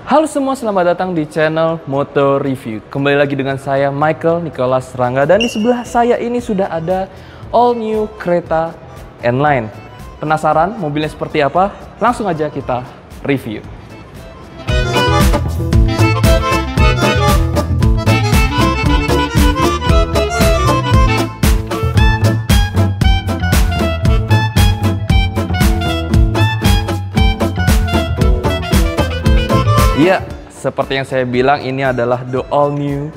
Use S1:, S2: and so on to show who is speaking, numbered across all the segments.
S1: Halo semua, selamat datang di channel Moto Review. Kembali lagi dengan saya Michael Nicholas Rangga, dan di sebelah saya ini sudah ada all new Creta N-Line. Penasaran mobilnya seperti apa? Langsung aja kita review. Iya, seperti yang saya bilang, ini adalah the all new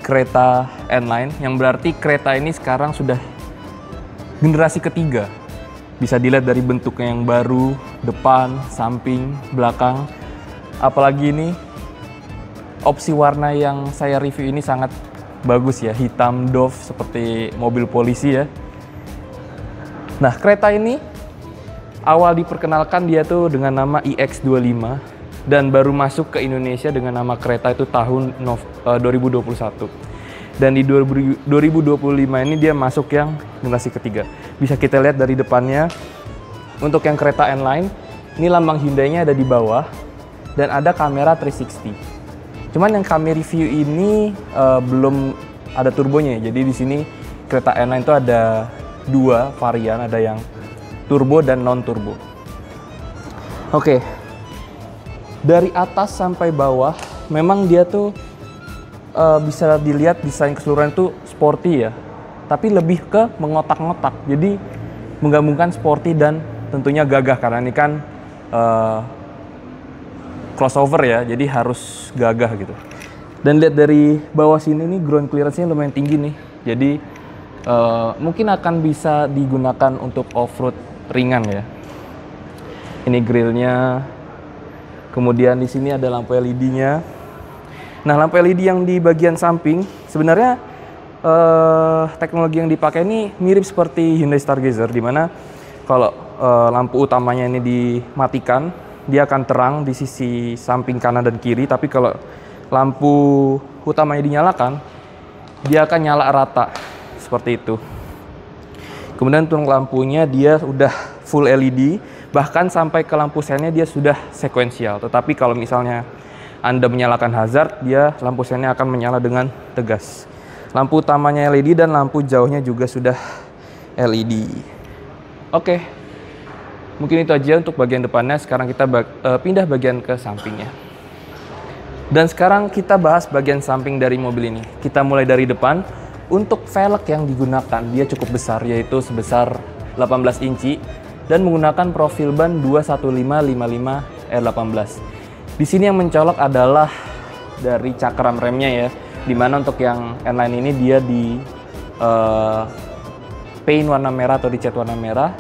S1: Creta N-Line, yang berarti kereta ini sekarang sudah generasi ketiga. Bisa dilihat dari bentuknya yang baru, depan, samping, belakang. Apalagi ini opsi warna yang saya review ini sangat bagus ya, hitam doff seperti mobil polisi ya. Nah, kereta ini awal diperkenalkan dia tuh dengan nama iX25. Dan baru masuk ke Indonesia dengan nama kereta itu tahun 2021. Dan di 2025 ini dia masuk yang generasi ketiga. Bisa kita lihat dari depannya, untuk yang kereta N-Line, ini lambang Hyundai-nya ada di bawah, dan ada kamera 360. Cuman yang kami review ini belum ada turbonya, jadi di sini kereta N-Line itu ada dua varian, ada yang turbo dan non-turbo. Oke. Dari atas sampai bawah, memang dia tuh bisa dilihat desain keseluruhan itu sporty ya, tapi lebih ke mengotak-ngotak. Jadi menggabungkan sporty dan tentunya gagah, karena ini kan crossover ya, jadi harus gagah gitu. Dan lihat dari bawah sini nih, ground clearance-nya lumayan tinggi nih, jadi mungkin akan bisa digunakan untuk off-road ringan ya. Ini grillnya. Kemudian di sini ada lampu LED-nya. Nah, lampu LED yang di bagian samping sebenarnya teknologi yang dipakai ini mirip seperti Hyundai Stargazer, di mana kalau lampu utamanya ini dimatikan, dia akan terang di sisi samping kanan dan kiri. Tapi kalau lampu utamanya dinyalakan, dia akan nyala rata seperti itu. Kemudian untuk lampunya dia udah full LED. Bahkan sampai ke lampu sennya dia sudah sekuensial. Tetapi kalau misalnya Anda menyalakan hazard, dia lampu sennya akan menyala dengan tegas. Lampu utamanya LED dan lampu jauhnya juga sudah LED. Oke, mungkin itu aja untuk bagian depannya. Sekarang kita pindah bagian ke sampingnya. Dan sekarang kita bahas bagian samping dari mobil ini. Kita mulai dari depan. Untuk velg yang digunakan, dia cukup besar, yaitu sebesar 18 inci. Dan menggunakan profil ban 21555 R18. Di sini yang mencolok adalah dari cakram remnya ya, dimana untuk yang N-Line ini dia di paint warna merah atau dicat warna merah,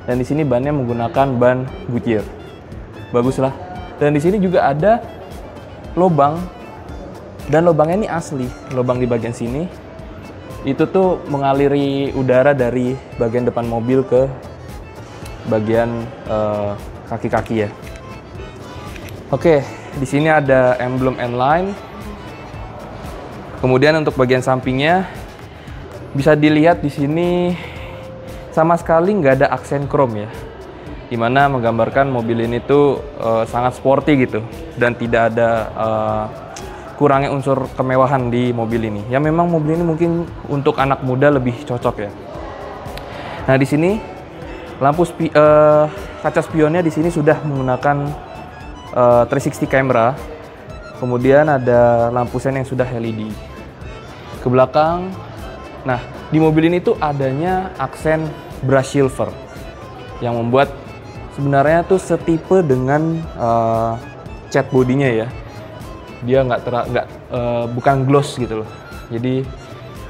S1: dan di sini bannya menggunakan ban Goodyear. Bagus lah. Dan di sini juga ada lubang, dan lubangnya ini asli, lubang di bagian sini itu tuh mengaliri udara dari bagian depan mobil ke bagian kaki-kaki ya. Oke, di sini ada emblem N-Line. Kemudian untuk bagian sampingnya bisa dilihat di sini sama sekali nggak ada aksen chrome ya, dimana menggambarkan mobil ini tuh sangat sporty gitu, dan tidak ada kurangnya unsur kemewahan di mobil ini. Ya memang mobil ini mungkin untuk anak muda lebih cocok ya. Nah, di sini lampu kaca spionnya di sini sudah menggunakan 360 camera. Kemudian ada lampu sen yang sudah LED. Ke belakang, nah di mobil ini tuh adanya aksen brush silver yang membuat sebenarnya tuh setipe dengan cat bodinya ya. Dia bukan gloss gitu loh. Jadi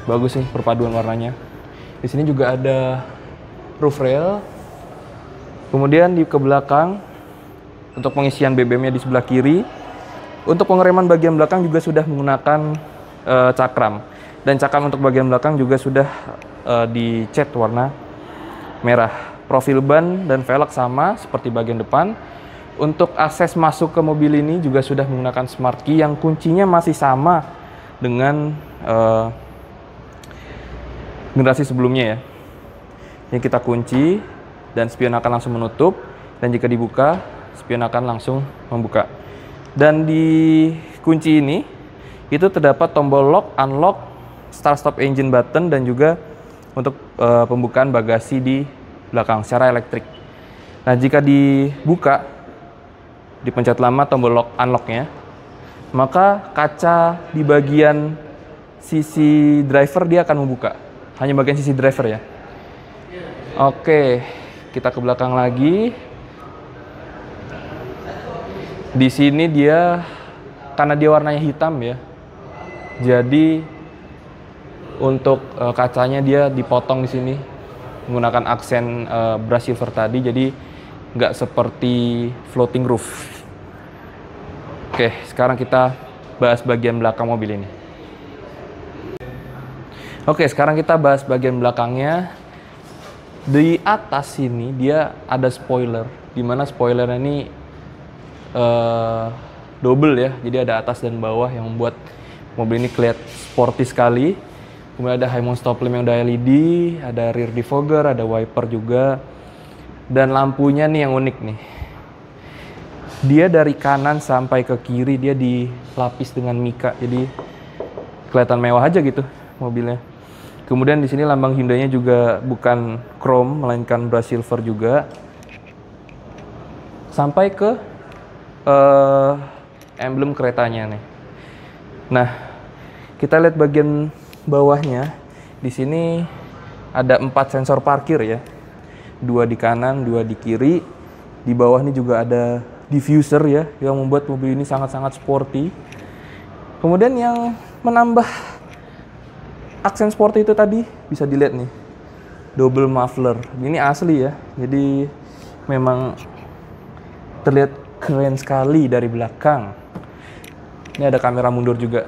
S1: bagus nih perpaduan warnanya. Di sini juga ada roof rail. Kemudian di ke belakang untuk pengisian BBM-nya di sebelah kiri. Untuk pengereman bagian belakang juga sudah menggunakan cakram. Dan cakram untuk bagian belakang juga sudah dicat warna merah. Profil ban dan velg sama seperti bagian depan. Untuk akses masuk ke mobil ini juga sudah menggunakan smart key yang kuncinya masih sama dengan generasi sebelumnya ya. Ini kita kunci dan spion akan langsung menutup, dan jika dibuka spion akan langsung membuka. Dan di kunci ini itu terdapat tombol lock, unlock, start stop engine button, dan juga untuk pembukaan bagasi di belakang secara elektrik. Nah, jika dibuka, dipencet lama tombol lock unlocknya, maka kaca di bagian sisi driver dia akan membuka. Hanya bagian sisi driver ya. Oke, kita ke belakang lagi. Di sini dia, karena dia warnanya hitam ya, jadi untuk kacanya dia dipotong di sini menggunakan aksen brush silver tadi, jadi nggak seperti floating roof. Oke, sekarang kita bahas bagian belakang mobil ini. Oke, sekarang kita bahas bagian belakangnya. Di atas sini dia ada spoiler, dimana spoilernya ini double ya, jadi ada atas dan bawah yang membuat mobil ini kelihatan sporty sekali. Kemudian ada high mount stop lamp yang udah LED, ada rear defogger, ada wiper juga, dan lampunya nih yang unik nih. Dia dari kanan sampai ke kiri dia dilapis dengan mika, jadi kelihatan mewah aja gitu mobilnya. Kemudian di sini lambang Hyundai-nya juga bukan chrome melainkan brush silver juga. Sampai ke emblem keretanya nih. Nah, kita lihat bagian bawahnya. Di sini ada 4 sensor parkir ya. 2 di kanan, 2 di kiri. Di bawah ini juga ada diffuser ya, yang membuat mobil ini sangat-sangat sporty. Kemudian yang menambah aksen sporty itu tadi bisa dilihat nih, double muffler. Ini asli ya, jadi memang terlihat keren sekali dari belakang. Ini ada kamera mundur juga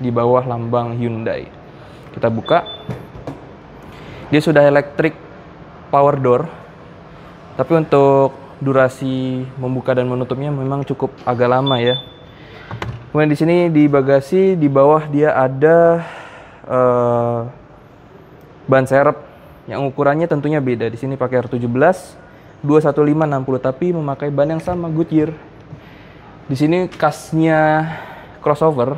S1: di bawah lambang Hyundai. Kita buka. Dia sudah electric power door, tapi untuk durasi membuka dan menutupnya memang cukup agak lama ya. Kemudian di sini di bagasi di bawah dia ada ban serep yang ukurannya tentunya beda. Di sini pakai R17 215/60, tapi memakai ban yang sama, Goodyear. Di sini kasnya crossover,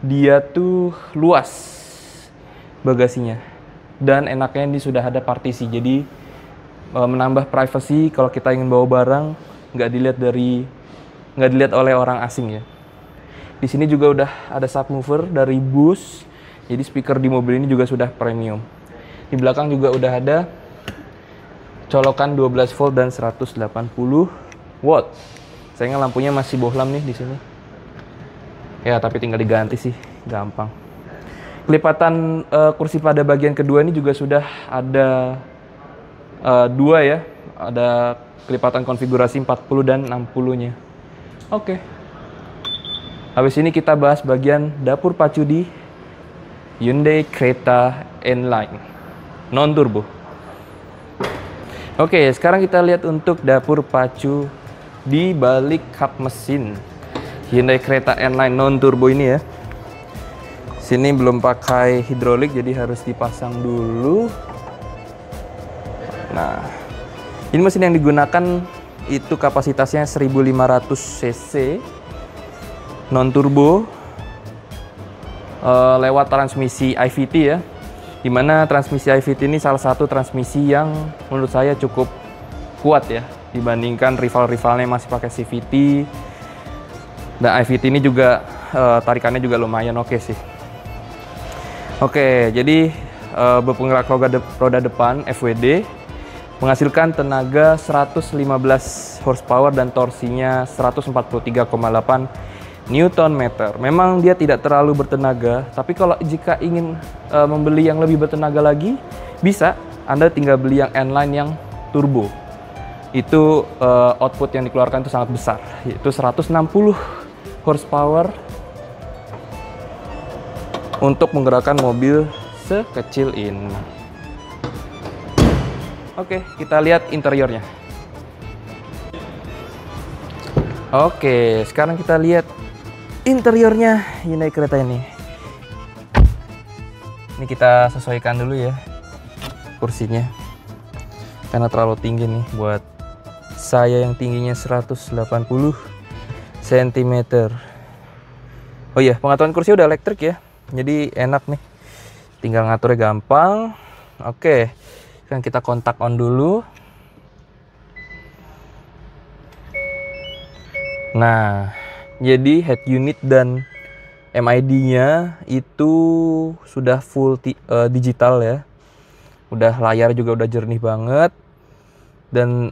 S1: dia tuh luas bagasinya, dan enaknya ini sudah ada partisi, jadi menambah privacy kalau kita ingin bawa barang, nggak dilihat oleh orang asing ya. Di sini juga udah ada subwoofer dari Bose, jadi speaker di mobil ini juga sudah premium. Di belakang juga udah ada colokan 12 volt dan 180 watt. Sayangnya lampunya masih bohlam nih di sini. Ya, tapi tinggal diganti sih, gampang. Kelipatan kursi pada bagian kedua ini juga sudah ada 2 ya. Ada kelipatan konfigurasi 40 dan 60-nya. Oke. Habis ini kita bahas bagian dapur pacu di Hyundai Creta N-Line non-turbo. Oke, sekarang kita lihat untuk dapur pacu di balik kap mesin Hyundai Creta N-Line non-turbo ini ya. Sini belum pakai hidrolik, jadi harus dipasang dulu. Nah, ini mesin yang digunakan itu kapasitasnya 1500 cc non-turbo lewat transmisi IVT ya. Dimana transmisi IVT ini salah satu transmisi yang menurut saya cukup kuat ya, dibandingkan rival-rivalnya masih pakai CVT. Dan IVT ini juga tarikannya juga lumayan oke sih. Oke, jadi berpenggerak roda depan FWD menghasilkan tenaga 115 horsepower dan torsinya 143,8 Nm. Memang dia tidak terlalu bertenaga, tapi kalau jika ingin membeli yang lebih bertenaga lagi, bisa. Anda tinggal beli yang N-Line yang turbo. Itu output yang dikeluarkan itu sangat besar, yaitu 160 horsepower untuk menggerakkan mobil sekecil ini. Oke, kita lihat interiornya. Oke, sekarang kita lihat interiornya Hyundai Creta ini. Ini kita sesuaikan dulu ya kursinya, karena terlalu tinggi nih buat saya yang tingginya 180 cm. Oh iya, pengaturan kursi udah elektrik ya, jadi enak nih, tinggal ngaturnya gampang. Oke, sekarang kita kontak on dulu. Nah, jadi head unit dan MID-nya itu sudah full digital ya. Udah layar juga udah jernih banget. Dan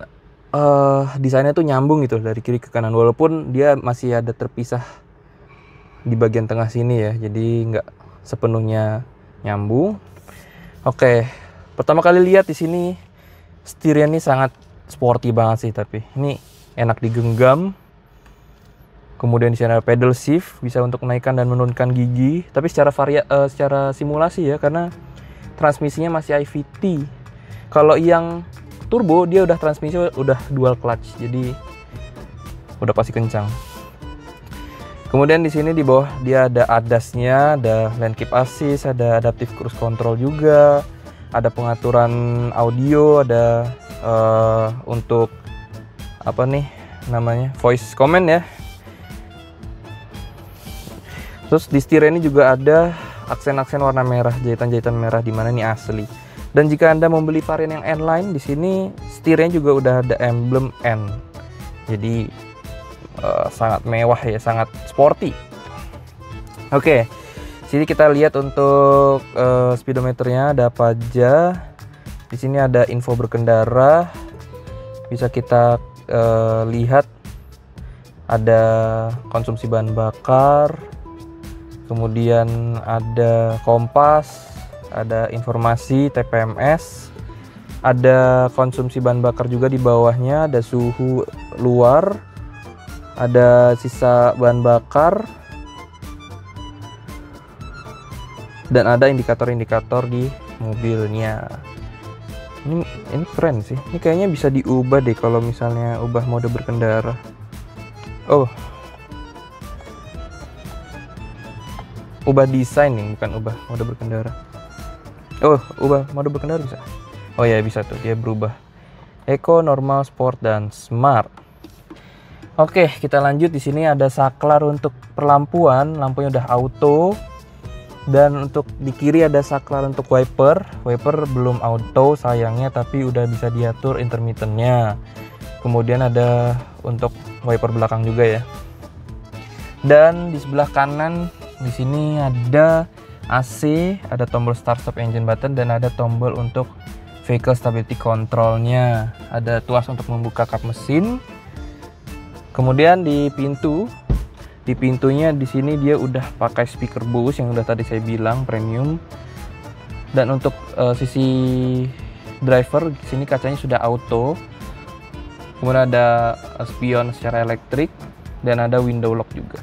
S1: desainnya tuh nyambung gitu dari kiri ke kanan. Walaupun dia masih ada terpisah di bagian tengah sini ya. Jadi nggak sepenuhnya nyambung. Oke, pertama kali lihat di sini setirnya ini sangat sporty banget sih, tapi ini enak digenggam. Kemudian di sini ada pedal shift, bisa untuk menaikkan dan menurunkan gigi. Tapi secara simulasi ya, karena transmisinya masih IVT. Kalau yang turbo dia udah transmisi udah dual clutch, jadi udah pasti kencang. Kemudian di sini di bawah dia ada ADAS-nya, ada lane keep assist, ada adaptive cruise control juga, ada pengaturan audio, ada untuk apa nih namanya voice command ya. Terus di setir ini juga ada aksen-aksen warna merah, jahitan-jahitan merah, di mana ini asli. Dan jika Anda membeli varian yang N-Line, di sini setirnya juga udah ada emblem N. Jadi sangat mewah ya, sangat sporty. Oke, sini kita lihat untuk speedometernya ada apa aja. Di sini ada info berkendara, bisa kita lihat ada konsumsi bahan bakar. Kemudian ada kompas, ada informasi TPMS, ada konsumsi bahan bakar juga di bawahnya, ada suhu luar, ada sisa bahan bakar, dan ada indikator-indikator di mobilnya. Ini keren sih. Ini kayaknya bisa diubah deh kalau misalnya ubah mode berkendara. Oh, ubah desain nih, bukan ubah mode berkendara. Oh, ubah mode berkendara bisa. Oh ya, bisa tuh, dia berubah Eco, Normal, Sport, dan Smart. Oke, kita lanjut. Di sini ada saklar untuk perlampuan, lampunya udah auto. Dan untuk di kiri ada saklar untuk wiper. Wiper belum auto sayangnya, tapi udah bisa diatur intermittennya. Kemudian ada untuk wiper belakang juga ya. Dan di sebelah kanan di sini ada AC, ada tombol start stop engine button, dan ada tombol untuk vehicle stability controlnya. Ada tuas untuk membuka kap mesin. Kemudian di pintunya di sini dia udah pakai speaker Bose yang udah tadi saya bilang premium. Dan untuk sisi driver di sini kacanya sudah auto. Kemudian ada spion secara elektrik dan ada window lock juga.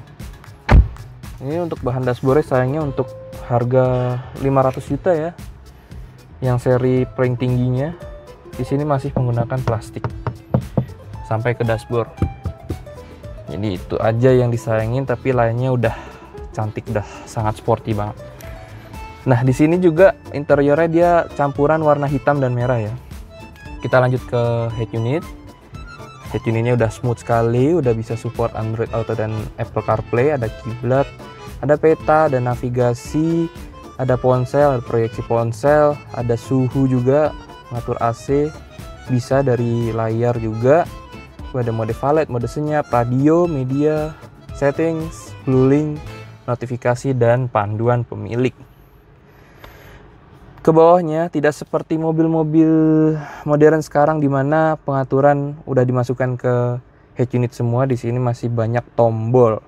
S1: Ini untuk bahan dashboard sayangnya untuk harga 500 juta ya. Yang seri paling tingginya di sini masih menggunakan plastik sampai ke dashboard. Jadi itu aja yang disayangin, tapi lainnya udah cantik, udah sangat sporty banget. Nah, di sini juga interiornya dia campuran warna hitam dan merah ya. Kita lanjut ke head unit. Head unitnya udah smooth sekali, udah bisa support Android Auto dan Apple CarPlay, ada kiblat, ada peta, ada navigasi, ada ponsel, ada proyeksi ponsel, ada suhu juga, ngatur AC, bisa dari layar juga. Ada mode valet, mode senyap, radio, media, settings, BlueLink, notifikasi, dan panduan pemilik. Ke bawahnya tidak seperti mobil-mobil modern sekarang di mana pengaturan udah dimasukkan ke head unit semua. Di sini masih banyak tombol.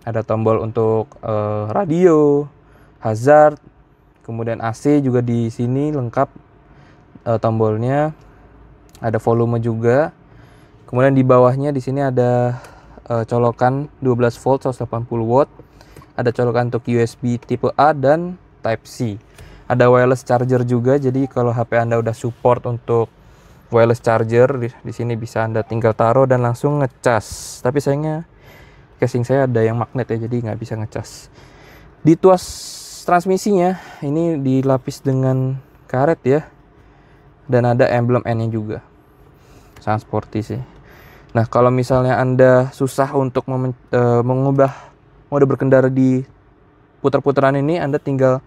S1: Ada tombol untuk radio, hazard, kemudian AC juga di sini lengkap tombolnya. Ada volume juga. Kemudian di bawahnya di sini ada colokan 12 volt 180 watt. Ada colokan untuk USB tipe A dan Type C. Ada wireless charger juga, jadi kalau HP Anda udah support untuk wireless charger, di sini bisa Anda tinggal taruh dan langsung ngecas. Tapi sayangnya casing saya ada yang magnet ya, jadi nggak bisa ngecas. Di tuas transmisinya ini dilapis dengan karet ya, dan ada emblem N-nya juga. Sangat sporty sih. Nah, kalau misalnya Anda susah untuk mengubah mode berkendara di putar-putaran ini, Anda tinggal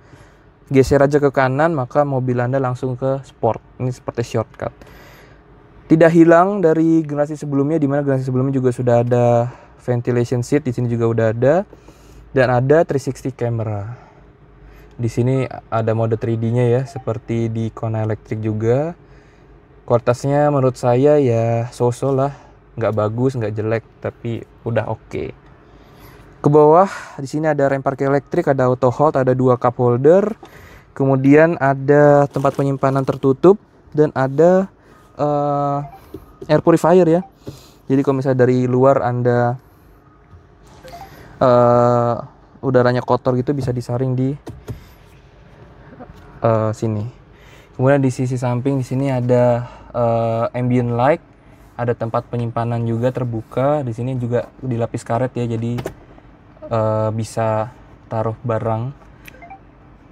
S1: geser aja ke kanan, maka mobil Anda langsung ke sport. Ini seperti shortcut. Tidak hilang dari generasi sebelumnya, di mana generasi sebelumnya juga sudah ada ventilation seat, di sini juga udah ada, dan ada 360 camera. Di sini ada mode 3D-nya ya, seperti di Kona Electric juga. Kualitasnya menurut saya ya so-so lah, nggak bagus, nggak jelek, tapi udah oke. Ke bawah di sini ada rem parkir elektrik, ada auto hold, ada 2 cup holder, kemudian ada tempat penyimpanan tertutup, dan ada air purifier ya. Jadi kalau misalnya dari luar Anda udaranya kotor gitu, bisa disaring di sini. Kemudian di sisi samping di sini ada ambient light, ada tempat penyimpanan juga terbuka. Di sini juga dilapis karet ya, jadi bisa taruh barang.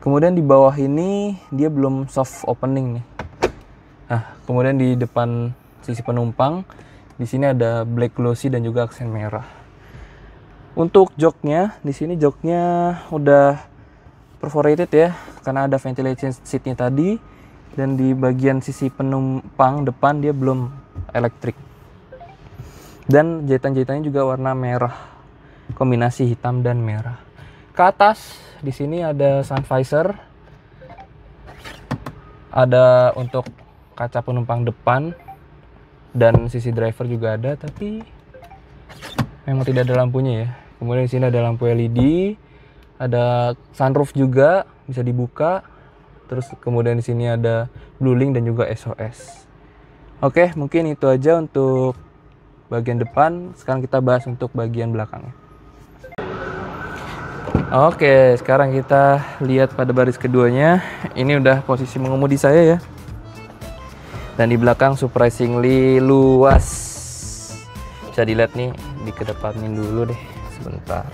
S1: Kemudian di bawah ini dia belum soft opening nih. Nah, kemudian di depan sisi penumpang di sini ada black glossy dan juga aksen merah. Untuk joknya, di sini joknya udah perforated ya, karena ada ventilation seatnya tadi. Dan di bagian sisi penumpang depan dia belum elektrik. Dan jahitan-jahitannya juga warna merah, kombinasi hitam dan merah. Ke atas di sini ada sun visor, ada untuk kaca penumpang depan, dan sisi driver juga ada, tapi memang tidak ada lampunya ya. Kemudian di sini ada lampu LED, ada sunroof juga bisa dibuka. Terus kemudian di sini ada blue link dan juga SOS. Oke, mungkin itu aja untuk bagian depan. Sekarang kita bahas untuk bagian belakangnya. Oke, sekarang kita lihat pada baris keduanya. Ini udah posisi mengemudi saya ya. Dan di belakang surprisingly luas. Bisa dilihat nih, dikedepanin dulu deh sebentar.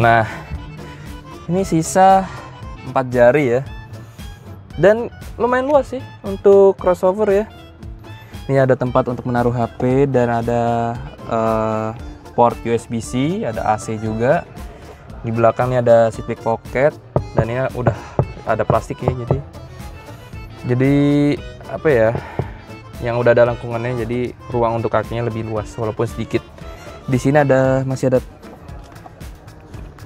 S1: Nah, ini sisa 4 jari ya. Dan lumayan luas sih untuk crossover ya. Ini ada tempat untuk menaruh HP dan ada port USB-C, ada AC juga. Di belakangnya ada seatback pocket dan ini udah ada plastik ya, jadi apa ya? Yang udah ada lengkungannya, jadi ruang untuk kakinya lebih luas walaupun sedikit. Di sini masih ada.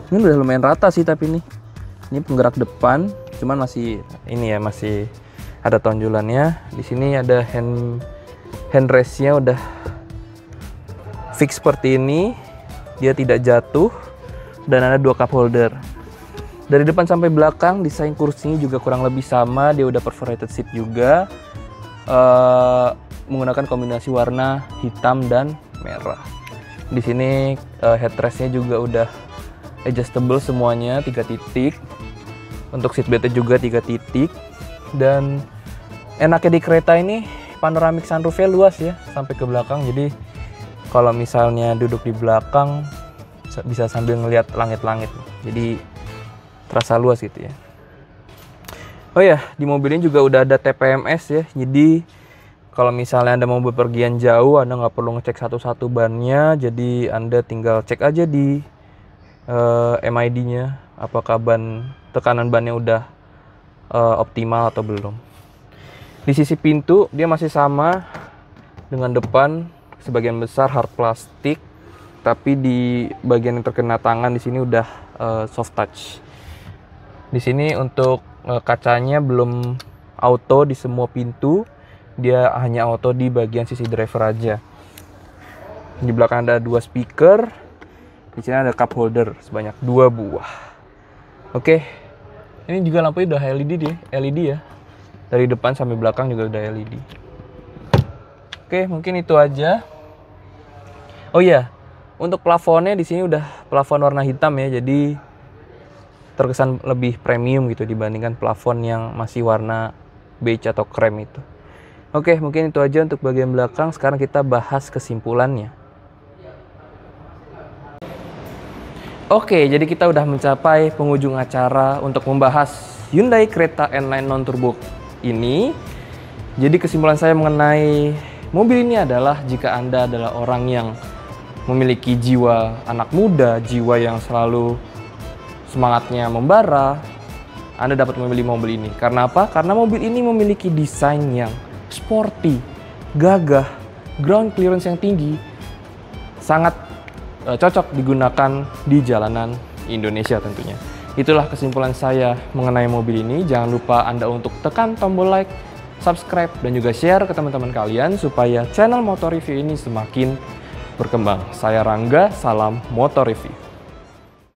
S1: Ini udah lumayan rata sih, tapi ini penggerak depan, cuman masih ada tonjolannya. Di sini ada handrestnya udah fix seperti ini, dia tidak jatuh, dan ada 2 cup holder. Dari depan sampai belakang desain kursinya juga kurang lebih sama, dia udah perforated seat juga, menggunakan kombinasi warna hitam dan merah. Di sini headrestnya juga udah adjustable semuanya, 3 titik. Untuk seatbeltnya juga 3 titik. Dan enaknya di kereta ini panoramic sunroofnya luas ya sampai ke belakang. Jadi kalau misalnya duduk di belakang bisa sambil ngelihat langit-langit. Jadi terasa luas gitu ya. Oh ya, di mobil ini juga udah ada TPMS ya. Jadi kalau misalnya Anda mau bepergian jauh, Anda nggak perlu ngecek satu-satu bannya. Jadi Anda tinggal cek aja di MID-nya, apakah tekanan bannya udah optimal atau belum. Di sisi pintu dia masih sama dengan depan, sebagian besar hard plastik, tapi di bagian yang terkena tangan di sini udah soft touch. Di sini untuk kacanya belum auto di semua pintu, dia hanya auto di bagian sisi driver aja. Di belakang ada 2 speaker. Di sini ada cup holder sebanyak 2 buah. Oke. Ini juga lampunya udah LED ya. Dari depan sampai belakang juga udah LED. Oke, mungkin itu aja. Oh iya, untuk plafonnya di sini udah plafon warna hitam ya. Jadi terkesan lebih premium gitu dibandingkan plafon yang masih warna beige atau krem itu. Oke, mungkin itu aja untuk bagian belakang. Sekarang kita bahas kesimpulannya. Oke, jadi kita udah mencapai penghujung acara untuk membahas Hyundai Creta N-Line non-turbo ini. Jadi kesimpulan saya mengenai mobil ini adalah jika Anda adalah orang yang memiliki jiwa anak muda, jiwa yang selalu semangatnya membara, Anda dapat memilih mobil ini. Karena apa? Karena mobil ini memiliki desain yang sporty, gagah, ground clearance yang tinggi, sangat cocok digunakan di jalanan Indonesia tentunya. Itulah kesimpulan saya mengenai mobil ini. Jangan lupa Anda untuk tekan tombol like, subscribe, dan juga share ke teman-teman kalian supaya channel Motor Review ini semakin berkembang. Saya Rangga, salam Motor Review.